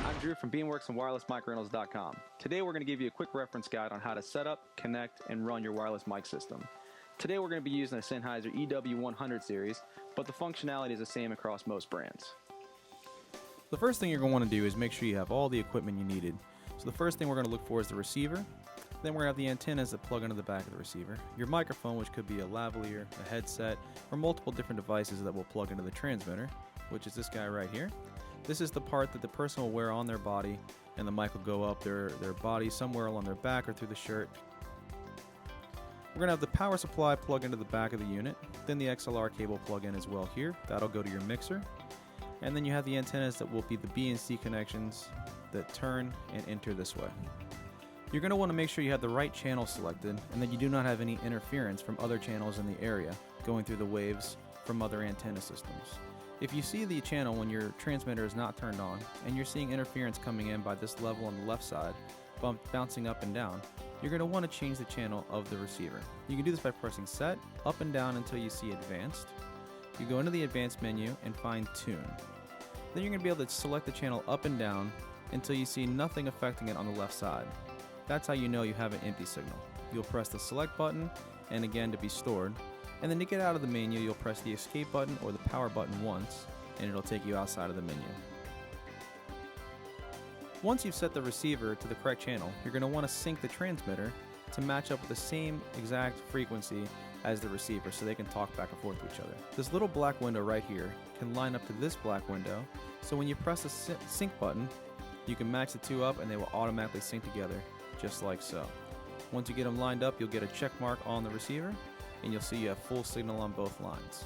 I'm Drew from Beamworks and WirelessMicRentals.com. Today we're going to give you a quick reference guide on how to set up, connect, and run your wireless mic system. Today we're going to be using a Sennheiser EW112 series, but the functionality is the same across most brands. The first thing you're going to want to do is make sure you have all the equipment you needed. So the first thing we're going to look for is the receiver. Then we're going to have the antennas that plug into the back of the receiver. Your microphone, which could be a lavalier, a headset, or multiple different devices that will plug into the transmitter, which is this guy right here. This is the part that the person will wear on their body, and the mic will go up their body somewhere along their back or through the shirt. We're going to have the power supply plug into the back of the unit, then the XLR cable plug in as well here. That'll go to your mixer. And then you have the antennas that will be the B and C connections that turn and enter this way. You're going to want to make sure you have the right channel selected and that you do not have any interference from other channels in the area going through the waves from other antenna systems. If you see the channel when your transmitter is not turned on and you're seeing interference coming in by this level on the left side, bouncing up and down, you're going to want to change the channel of the receiver. You can do this by pressing set, up and down until you see advanced. You go into the advanced menu and find tune. Then you're going to be able to select the channel up and down until you see nothing affecting it on the left side. That's how you know you have an empty signal. You'll press the select button and again to be stored, and then to get out of the menu you'll press the escape button or the power button once and it'll take you outside of the menu. Once you've set the receiver to the correct channel, you're going to want to sync the transmitter to match up with the same exact frequency as the receiver so they can talk back and forth to each other. This little black window right here can line up to this black window, so when you press the sync button you can match the two up and they will automatically sync together just like so. Once you get them lined up, you'll get a check mark on the receiver and you'll see you have full signal on both lines.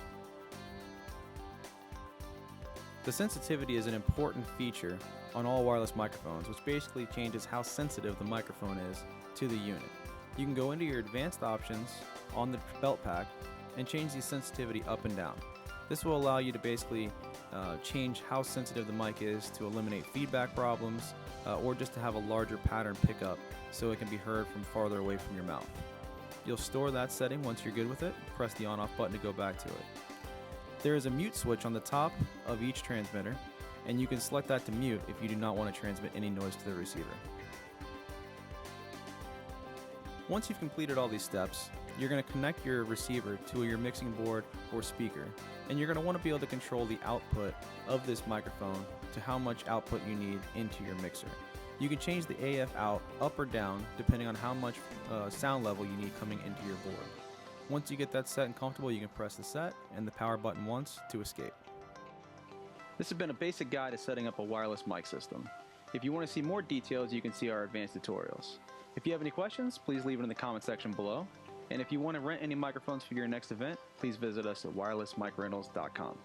The sensitivity is an important feature on all wireless microphones, which basically changes how sensitive the microphone is to the unit. You can go into your advanced options on the belt pack and change the sensitivity up and down. This will allow you to basically change how sensitive the mic is to eliminate feedback problems or just to have a larger pattern pickup so it can be heard from farther away from your mouth. You'll store that setting once you're good with it. Press the on-off button to go back to it. There is a mute switch on the top of each transmitter, and you can select that to mute if you do not want to transmit any noise to the receiver. Once you've completed all these steps, you're going to connect your receiver to your mixing board or speaker, and you're going to want to be able to control the output of this microphone to how much output you need into your mixer. You can change the AF out up or down depending on how much sound level you need coming into your board. Once you get that set and comfortable, you can press the set and the power button once to escape. This has been a basic guide to setting up a wireless mic system. If you want to see more details, you can see our advanced tutorials. If you have any questions, please leave it in the comment section below. And if you want to rent any microphones for your next event, please visit us at WirelessMicRentals.com.